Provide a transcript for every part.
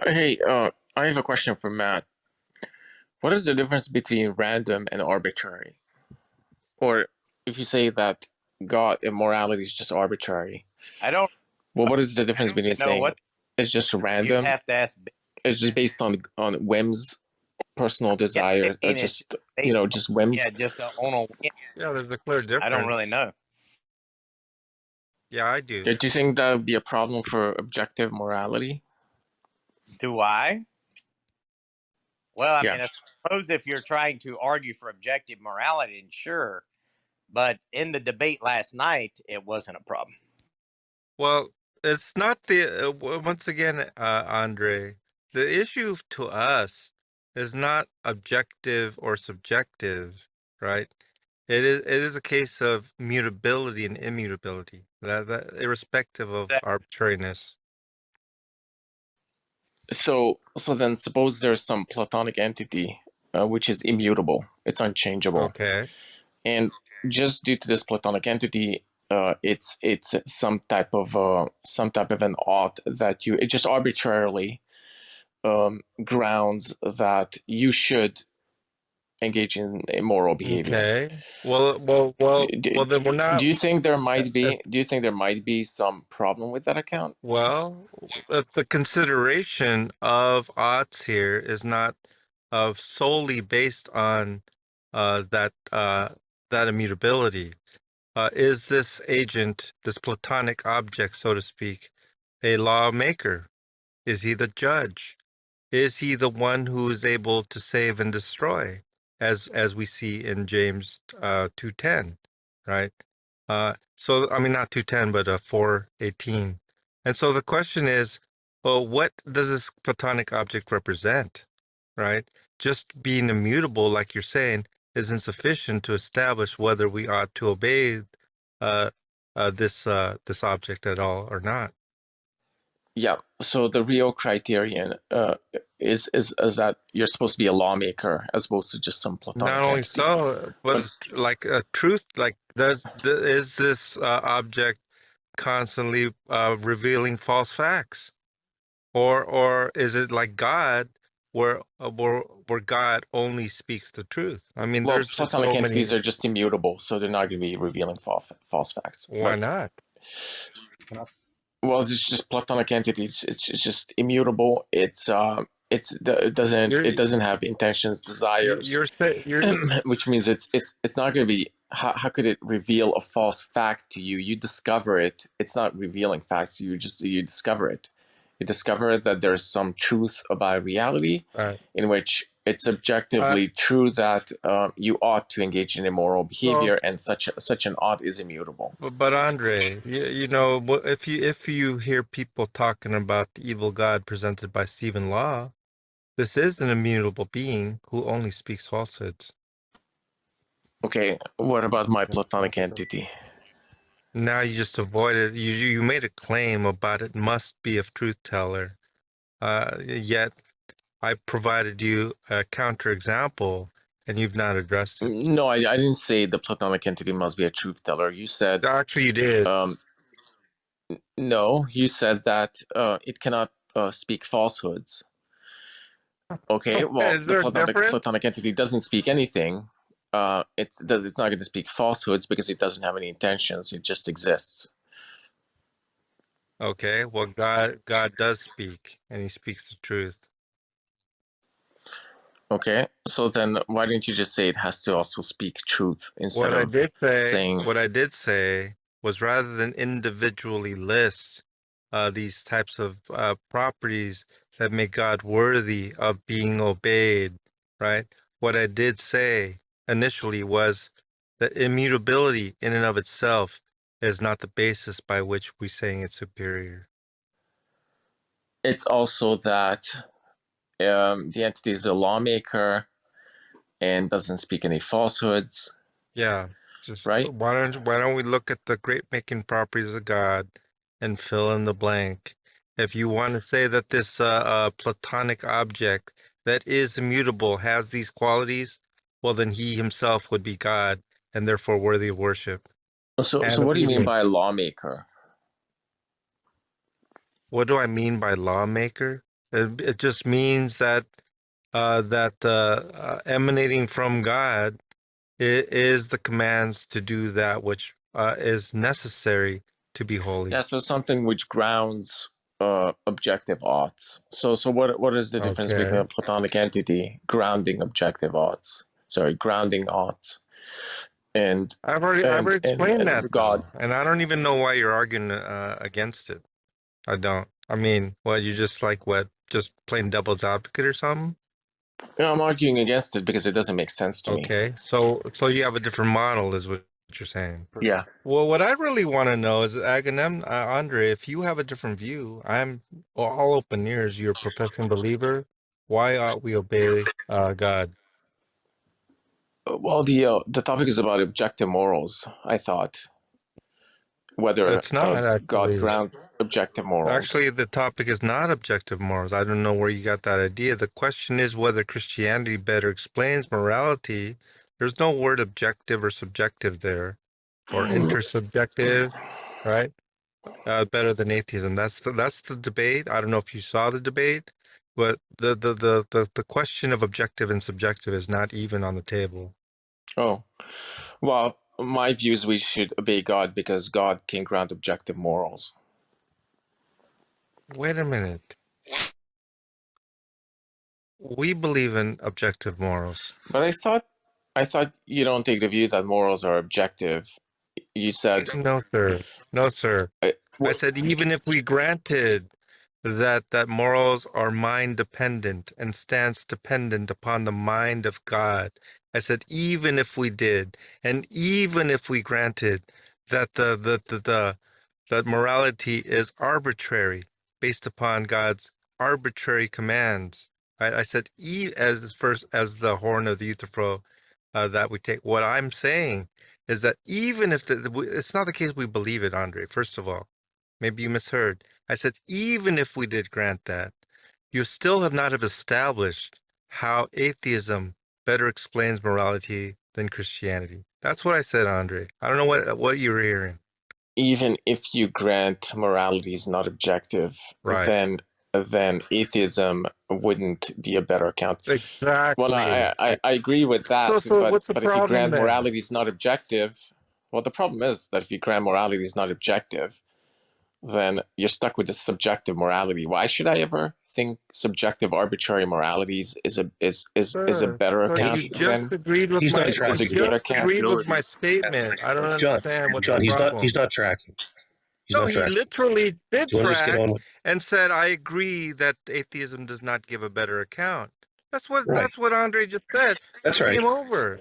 Hey, I have a question for Matt. What is the difference between random and arbitrary? Or if you say that God and morality is just arbitrary, I don't well, what is the difference between know saying what it's just you'd random, have to ask. it's just based on whims, personal Yeah, I desire, mean it's just based, just whims? yeah, just on a whim. Yeah, there's a clear I don't really difference. know. Yeah, I do. Do you think that would be a problem for objective morality? Do I? Well, I Yeah. mean, I suppose if you're trying to argue for objective morality, then sure. But in the debate last night, it wasn't a problem. Well, it's not once again, Andre, the issue to us is not objective or subjective, right? It is a case of mutability and immutability, that irrespective of That, arbitrariness. So then suppose there's some Platonic entity which is immutable, it's unchangeable. Okay. And just due to this Platonic entity, it's some type of an ought that it just arbitrarily grounds that you should engage in immoral behavior. Okay. Well, Do, then we're do not. you think there might If, be? Do you think there might be some problem with that account? well, if the consideration of odds here is not solely based on that immutability, is this agent, this Platonic object, so to speak, a lawmaker? Is he the judge? Is he the one who is able to save and destroy, as we see in James 2:10, right? So I mean not 2:10, but 4:18. And so the question is, well, what does this Platonic object represent, right? Just being immutable, like you're saying, isn't sufficient to establish whether we ought to obey uh, this object at all or not. Yeah. So the real criterion is that you're supposed to be a lawmaker as opposed to just some Not Platonic only entity. so, But but like a truth, like is this object constantly revealing false facts, or is it like God, where God only speaks the truth? I mean, well, there's just Platonic so entities many. are just immutable, so they're not going to be revealing false facts. Why But not? well, it's just Platonic entities. It's just immutable. It You're doesn't have intentions, desires, you're which means it's not going to be. How could it reveal a false fact to you? You discover it. It's not revealing facts to you. Just you discover it. You discover that there's some truth about reality, uh, in which it's uh, objectively true that you ought to engage in immoral well, behavior, and such an ought is immutable. but Andre, if you hear people talking about the evil God presented by Stephen Law. This is an immutable being who only speaks falsehoods. Okay, what about my Platonic entity? Now you just avoided. You made a claim about it must be a truth teller. Yet I provided you a counterexample, and you've not addressed it. No, I didn't say the Platonic entity must be a truth teller. You said, Actually, you did. um, no, you said that it cannot speak falsehoods. Okay, well, Is the there a difference? Platonic entity doesn't speak anything. It's not going to speak falsehoods because it doesn't have any intentions. It just exists. Okay, well, God does speak, and He speaks the truth. Okay, so then why didn't you just say it has to also speak truth instead What I of did say, saying, what I did say was rather than individually list these types of properties that make God worthy of being obeyed, right? What I did say initially was that immutability in and of itself is not the basis by which we're saying it's superior. it's also that the entity is a lawmaker and doesn't speak any falsehoods, Yeah, just right? why don't we look at the great making properties of God and fill in the blank? If you want to say that this Platonic object that is immutable has these qualities, well, then he himself would be God and therefore worthy of worship So and what do you mean obedience. by lawmaker? What do I mean by lawmaker? It just means that emanating from God is the commands to do that which is necessary to be holy. Yeah, so something which grounds objective odds. So what is the difference between Okay. a Platonic entity grounding objective odds? Sorry, grounding odds and I've already explained that God. though, and I don't even know why you're arguing against it. I don't. I mean, what you just like what just plain devil's advocate or something? No, I'm arguing against it because it doesn't make sense to me. Okay, so you have a different model, is what you're saying. Yeah. Well, what I really want to know is, Agamemnon, Andre, if you have a different view, I'm all open ears. You're a professing believer. Why ought we obey God? Well, the topic is about objective morals. I thought whether It's not God actually. grounds objective morals. Actually, the topic is not objective morals. I don't know where you got that idea. The question is whether Christianity better explains morality. There's no word objective or subjective there, or intersubjective, right? Better than atheism. That's the debate. I don't know if you saw the debate, but the question of objective and subjective is not even on the table. Oh, well, my view is we should obey God because God can grant objective morals. Wait a minute. We believe in objective morals. But I thought you don't take the view that morals are objective. You said, No, sir. No, sir. I what, said even if we granted that morals are mind dependent and stance dependent upon the mind of God. I said even if we did, and even if we granted that that morality is arbitrary based upon God's arbitrary commands. I said as first as the horn of the Euthyphro that we take. What I'm saying is that even if it's not the case we believe it, Andre. First of all, maybe you misheard. I said even if we did grant that, you still have not have established how atheism better explains morality than Christianity. That's what I said, Andre. I don't know what you were hearing. even if you grant morality is not objective, Right. then atheism wouldn't be a better account. Well, Exactly. I agree with that, So what's the but if you problem grant then? morality is not objective, well, the problem is that if you grant morality is not objective, then you're stuck with the subjective morality. Why should I ever think subjective arbitrary moralities is a Sir, better so account you just than agreed with He's not my you is a tracking. good just account? agreed with my statement. I don't John, understand what's the John, he's problem. not tracking. He's No, not he tracking. literally Do did you want to just get track on with and said, "I agree that atheism does not give a better account." right? That's what Andre just said. That's right. Game over.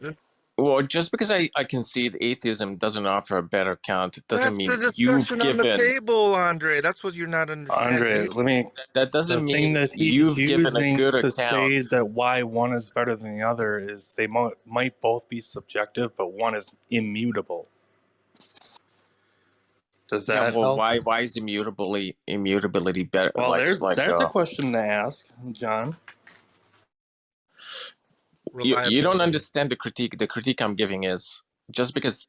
Well, just because I concede atheism doesn't offer a better account, it doesn't That's the mean you've discussion on the given table, Andre. That's what you're not Andre, understanding. let me. that The doesn't thing mean that he's you've given a using good to say account. that why one is better than the other is they might both be subjective, but one is immutable. Does Yeah, that well, help? why is immutability better? Well, there's a question to ask, John. You don't Reliability. understand the critique. The critique I'm giving is just because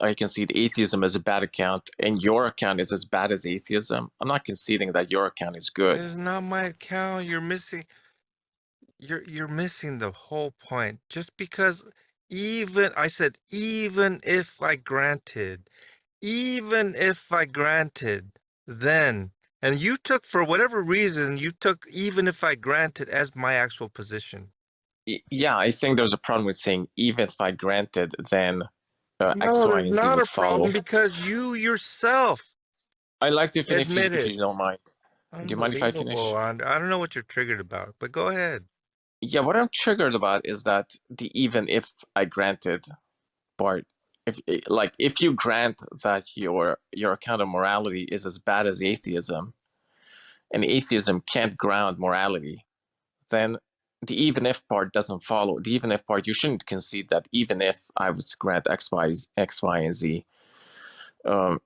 I concede atheism is a bad account and your account is as bad as atheism. I'm not conceding that your account is good. It's not my account. You're missing the whole point. Just because I said even if I granted, then and you took for whatever reason you took even if I granted as my actual position. Yeah, I think there's a problem with saying even if I granted, then X, No, Y, there's and Z not would a problem follow. because you yourself I'd like to finish if admitted. you don't mind. Do you mind if I Unbelievable. finish? I don't know what you're triggered about, but go ahead. Yeah, what I'm triggered about is that the even if I granted part. If you grant that your account of morality is as bad as atheism, and atheism can't ground morality, then the even if part doesn't follow. The even if part, you shouldn't concede that even if I would grant X, Y, and Z, um,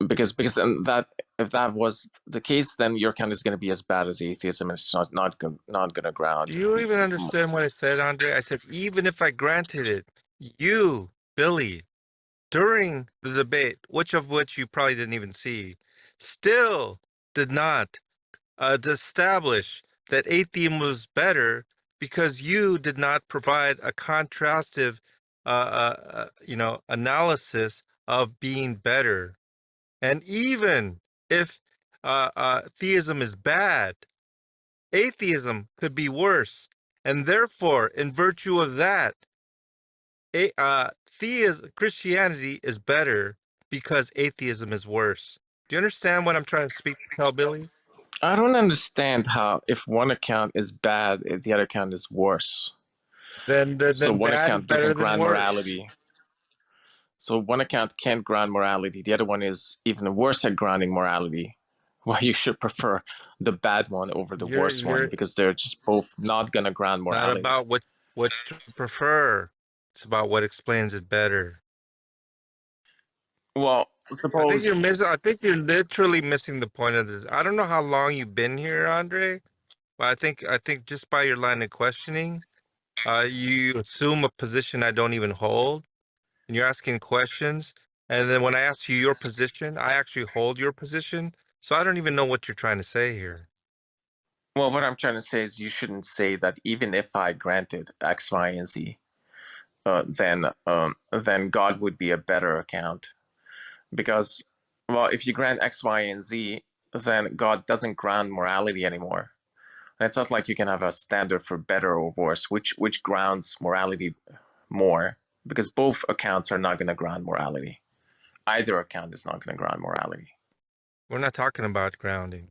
because then that if that was the case, then your account is going to be as bad as atheism, and it's not going to ground. Do you even understand what I said, Andre? I said, even if I granted it, you, Billy, during the debate, which you probably didn't even see, still did not establish that atheism was better because you did not provide a contrastive, analysis of being better. And even if theism is bad, atheism could be worse. And therefore, in virtue of that, Christianity is better because atheism is worse. Do you understand what I'm trying to tell Billy? I don't understand how if one account is bad, the other account is worse. So Then one bad is account doesn't better than ground worse. morality. So one account can't ground morality. The other one is even worse at grounding morality. Why you should prefer the bad one over the worse one, You're because they're just both not gonna ground not morality. about what you prefer. It's about what explains it better. Well, suppose I think you're literally missing the point of this. I don't know how long you've been here, Andre, but I think just by your line of questioning, you assume a position I don't even hold, and you're asking questions. And then when I ask you your position, I actually hold your position. So I don't even know what you're trying to say here. well, what I'm trying to say is you shouldn't say that even if I granted X, Y, and Z, then God would be a better account. Because, well, if you grant X, Y, and Z, then God doesn't ground morality anymore. And it's not like you can have a standard for better or worse, which grounds morality more, because both accounts are not going to ground morality. Either account is not going to ground morality. We're not talking about grounding.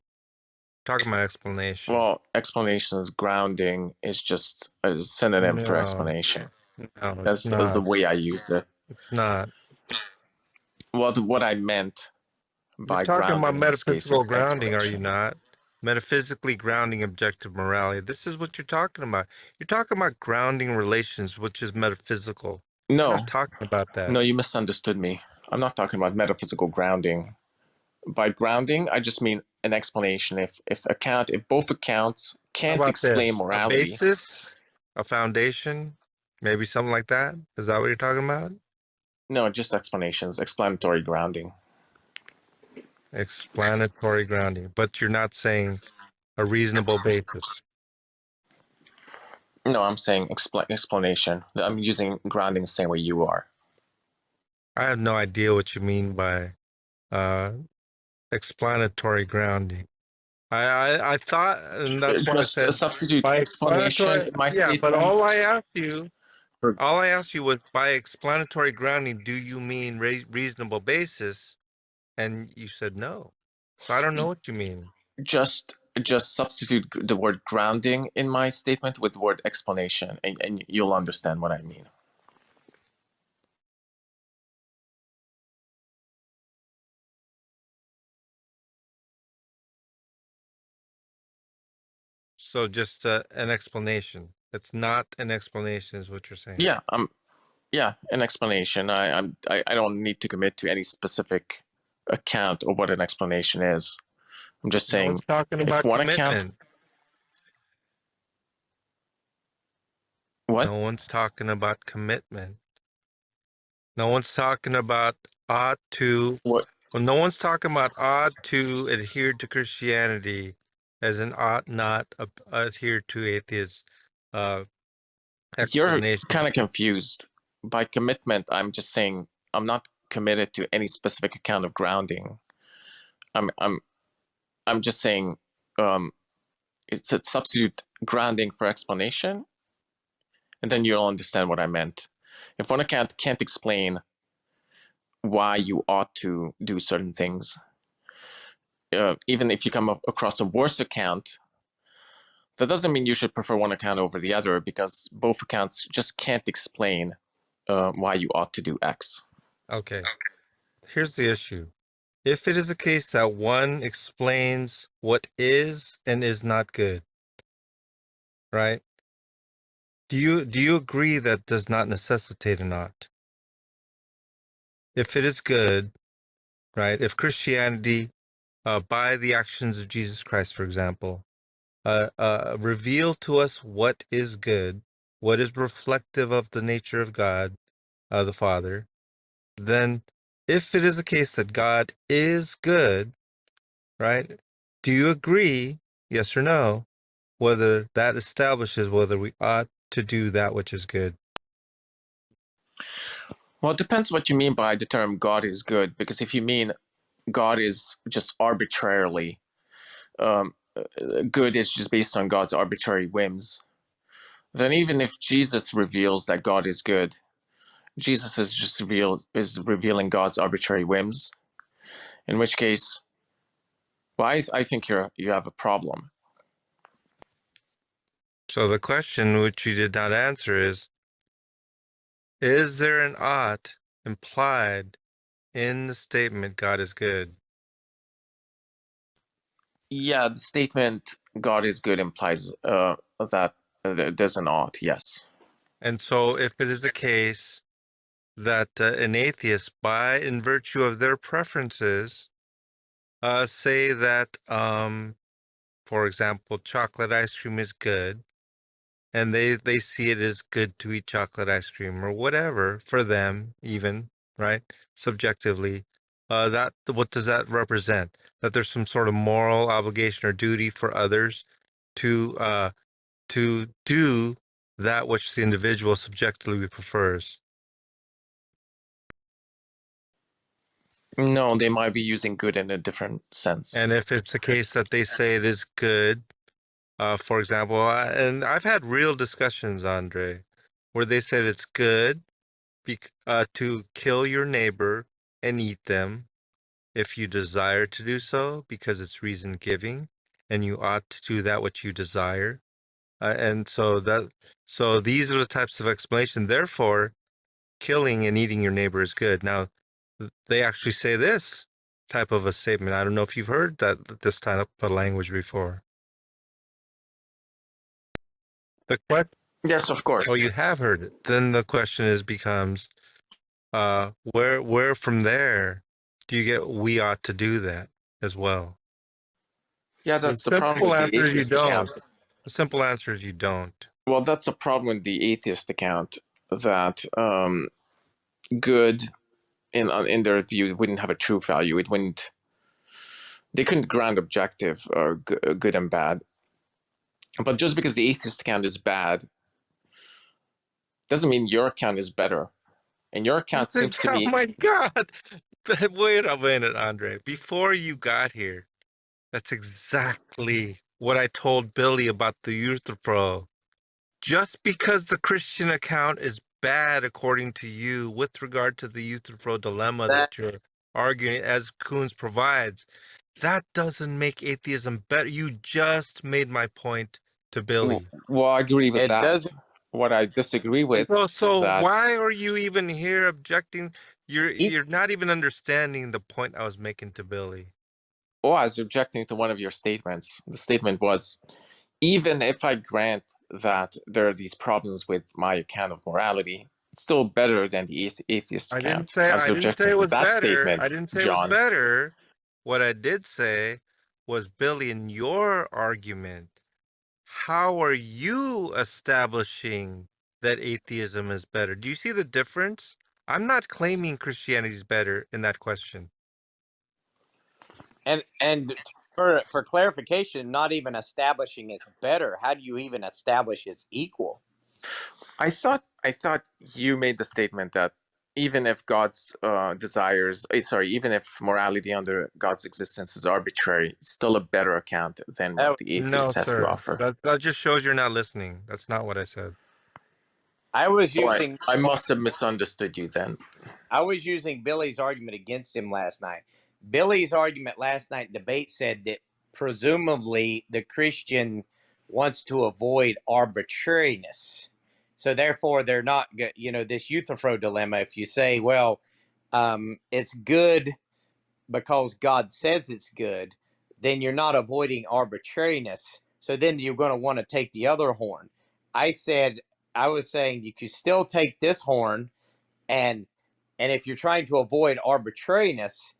We're talking about explanation. Well, explanations, grounding is just a synonym for No, explanation. no, it's That's the not. way I used it. It's not. Well, what I meant You're by talking about grounding in this case metaphysical is grounding, are you explanation. not? Metaphysically grounding objective morality. This is what you're talking about. You're talking about grounding relations, which is metaphysical. You're No, not talking about that. no, you misunderstood me. I'm not talking about metaphysical grounding. By grounding, I just mean an explanation. If both accounts How can't about explain this? A morality, basis, a foundation, maybe something like that. Is that what you're talking about? no, just explanations, explanatory grounding. Explanatory grounding. But you're not saying a reasonable basis. No, I'm saying explanation. I'm using grounding the same way you are. I have no idea what you mean by uh, explanatory grounding. I thought, and that's why I Just said substitute by explanation explanatory. in my Yeah, but statement. For, all I asked you was by explanatory grounding, do you mean reasonable basis? And you said no. So I don't know what you mean. just substitute the word grounding in my statement with the word explanation, and you'll understand what I mean. So just an explanation. It's not an explanation, is what you're saying. Yeah, an explanation. I don't need to commit to any specific account of what an explanation is. I'm just No saying one's talking if about one account, commitment. what? No one's talking about commitment. No one's talking about ought to. What? Well, no one's talking about ought to adhere to Christianity as an ought not adhere to atheist uh, You're explanation. kind of confused. By commitment, I'm just saying I'm not committed to any specific account of grounding. I'm I'm I'm just saying it's a substitute grounding for explanation, and then you'll understand what I meant. If one account can't explain why you ought to do certain things, even if you come across a worse account, that doesn't mean you should prefer one account over the other, because both accounts just can't explain why you ought to do X. Okay, here's the issue. If it is a case that one explains what is and is not good, right? Do you agree that does not necessitate an ought? If it is good, right? If Christianity, by the actions of Jesus Christ, for example, reveal to us what is good, what is reflective of the nature of God, the Father, then if it is a case that God is good, right? Do you agree, yes or no, whether that establishes whether we ought to do that which is good. Well, it depends what you mean by the term God is good, because if you mean God is just arbitrarily good, is just based on God's arbitrary whims, then even if Jesus reveals that God is good, Jesus is just revealing God's arbitrary whims. In which case, well, I think you have a problem. So the question which you did not answer is there an ought implied in the statement God is good? Yeah, the statement "God is good" implies that there's an ought. Yes. And so if it is the case that an atheist, in virtue of their preferences, say that, for example, chocolate ice cream is good, and they see it as good to eat chocolate ice cream or whatever for them, even, right? Subjectively, that what does that represent? That there's some sort of moral obligation or duty for others to do that which the individual subjectively prefers. No, they might be using good in a different sense. And if it's the case that they say it is good, for example, and I've had real discussions, Andre, where they said it's good to kill your neighbor and eat them if you desire to do so, because it's reason giving, and you ought to do that which you desire. And so these are the types of explanation. Therefore, killing and eating your neighbor is good. Now, they actually say this type of a statement. I don't know if you've heard this type of language before. The question. Yes, of course. Oh, you have heard it. Then the question becomes, where from there do you get we ought to do that as well? Yeah, The that's the problem simple with the answer is you atheist account. don't. The simple answer is you don't. Well, that's a problem with the atheist account, that good in their view wouldn't have a true value. It wouldn't. They couldn't grant objective or good and bad. But just because the atheist account is bad doesn't mean your account is better. And your account seems to Oh be. my God! Wait a minute, Andre. Before you got here, that's exactly what I told Billy about the Euthyphro. Just because the Christian account is bad, according to you, with regard to the Euthyphro dilemma that you're arguing, as Kuhn's provides, that doesn't make atheism better. You just made my point to Billy. Well, I agree with It that. doesn't. What I disagree with So is that. why are you even here objecting? You're not even understanding the point I was making to Billy. Oh, I was objecting to one of your statements. The statement was, even if I grant that there are these problems with my account of morality, it's still better than the atheist account. I was I didn't say objecting it to was that better. I statement, didn't say it was John. better. What I did say was, Billy, in your argument, how are you establishing that atheism is better? Do you see the difference? I'm not claiming Christianity is better in that question. And for clarification, not even establishing it's better. How do you even establish it's equal? I thought you made the statement that even if God's even if morality under God's existence is arbitrary, it's still a better account than what the No, atheist has to sir. offer. That just shows you're not listening. That's not what I said. I was Oh, using I must have misunderstood you then. I was using Billy's argument against him last night. Billy's argument last night in debate said that presumably the Christian wants to avoid arbitrariness. So therefore, they're not, this Euthyphro dilemma. If you say, well, it's good because God says it's good, then you're not avoiding arbitrariness. So then you're going to want to take the other horn. I was saying you could still take this horn, and if you're trying to avoid arbitrariness,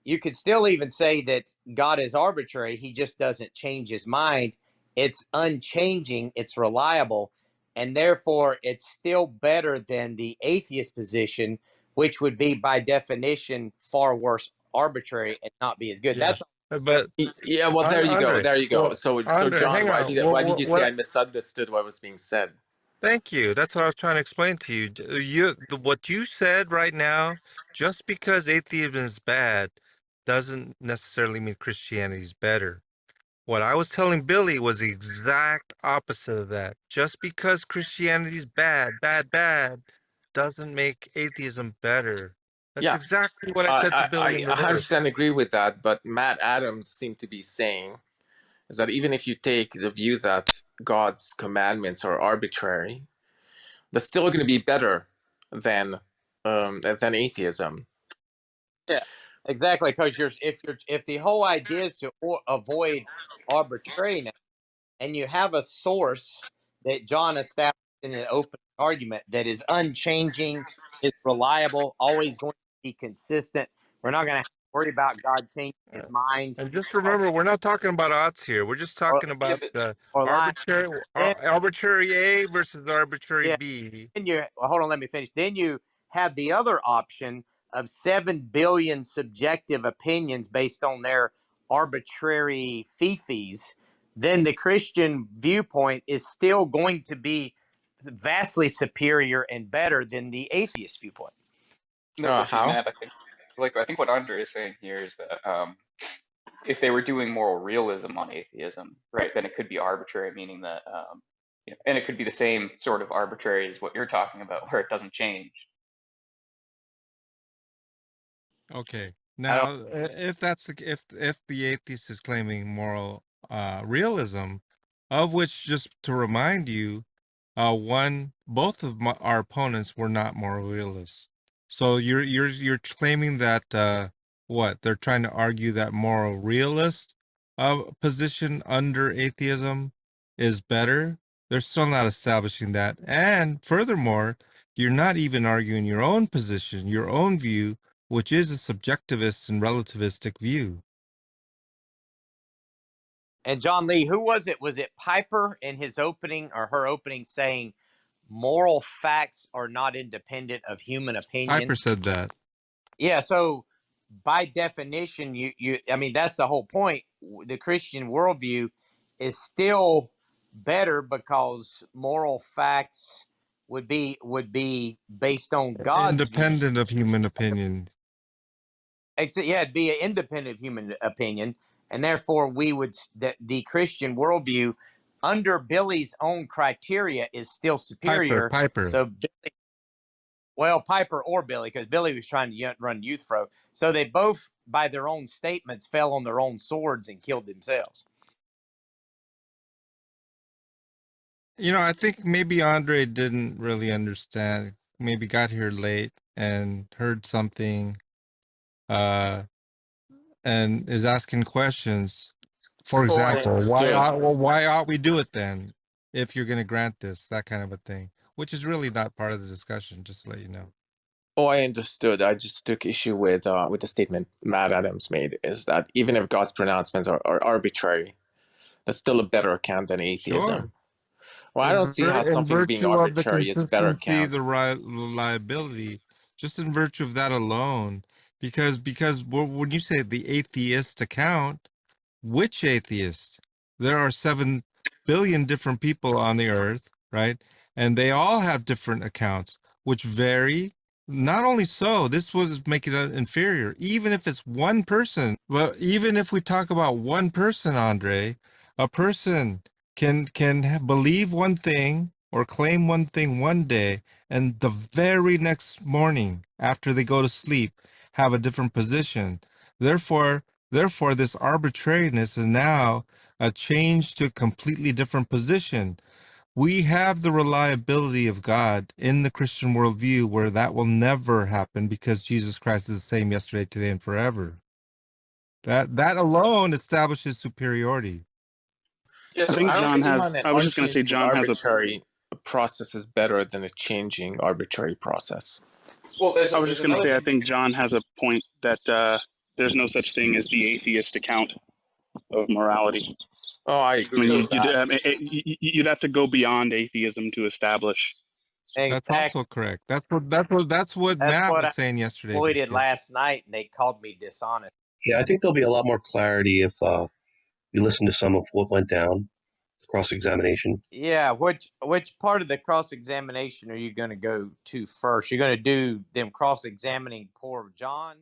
you could still even say that God is arbitrary. He just doesn't change his mind. It's unchanging, it's reliable, and therefore it's still better than the atheist position, which would be by definition far worse arbitrary and not be as good. Yeah. But Yeah, well, there you go. Andre, There you go. well, So Andre, John, hang on. why did you say I What? misunderstood what was being said? Thank you. That's what I was trying to explain to you. What you said right now, just because atheism is bad, doesn't necessarily mean Christianity is better. What I was telling Billy was the exact opposite of that. Just because Christianity is bad, doesn't make atheism better. That's Yeah, exactly what I said to Billy I in reverse. 100% agree with that. But Matt Adams seemed to be saying is that even if you take the view that God's commandments are arbitrary, that's still going to be better than atheism. Yeah, exactly. Because if the whole idea is to avoid arbitrariness, and you have a source that John established in an open argument that is unchanging, is reliable, always going to be consistent. We're not going to worry about God changing Uh, his mind And just or remember, we're not talking about odds here. We're just or, talking Yeah, about but lying. Then, arbitrary A versus arbitrary yeah, B. then hold on, let me finish. Then you have the other option of 7 billion subjective opinions based on their arbitrary fifis. Then the Christian viewpoint is still going to be vastly superior and better than the atheist viewpoint. no, but see, How? Matt, I think what Andre is saying here is that if they were doing moral realism on atheism, right, then it could be arbitrary, meaning that and it could be the same sort of arbitrary as what you're talking about, where it doesn't change. Okay. I don't. Now, if that's if the atheist is claiming moral realism, of which, just to remind you, both of our opponents were not moral realists. So you're claiming that what they're trying to argue that moral realist position under atheism is better. They're still not establishing that, and furthermore, you're not even arguing your own position, your own view, which is a subjectivist and relativistic view. And John Lee, who was it? Was it Piper in his opening or her opening saying moral facts are not independent of human opinion? Piper said that. Yeah, so by definition, I mean that's the whole point. The Christian worldview is still better because moral facts would be based on God's view. Independent of human opinion. Except, yeah, it'd be an independent human opinion, and therefore we would that the Christian worldview under Billy's own criteria is still superior. Piper. So well, Piper or Billy, because Billy was trying to run Euthyphro. So they both, by their own statements, fell on their own swords and killed themselves. I think maybe Andre didn't really understand. Maybe got here late and heard something, uh, and is asking questions. For Oh, I example, understood. why ought we do it then? If you're going to grant this, that kind of a thing, which is really not part of the discussion. Just to let you know. Oh, I understood. I just took issue with the statement Matt Adams made, is that even if God's pronouncements are arbitrary, that's still a better account than Sure. atheism. Well, I don't see how In something being virtue of the arbitrary is a better consistency, the account. reliability, just in virtue of that alone, because when you say the atheist account, which atheist? There are 7 billion different people on the earth, right? And they all have different accounts, which vary. Not only so, this was making it inferior. Even if it's one person, well, even if we talk about one person, Andre, a person can believe one thing or claim one thing one day, and the very next morning after they go to sleep have a different position. Therefore, this arbitrariness is now a change to a completely different position. We have the reliability of God in the Christian worldview where that will never happen because Jesus Christ is the same yesterday, today, and forever. That alone establishes superiority. Yeah, I so think I don't John see how has. an I was just going to say unchanging John has a. arbitrary process is better than a changing arbitrary process. well, I was there's just going to another say I thing we think can. John has a point that there's no such thing as the atheist account of morality. Oh, I I agree mean, with that. you'd have to go beyond atheism to establish. That's Exactly. also correct. That's what That's Matt what was I saying yesterday. exploited last night, and they called me dishonest. Yeah, I think there'll be a lot more clarity if we listen to some of what went down, cross-examination. Yeah, which part of the cross examination are you going to go to first? You're going to do them cross examining poor John,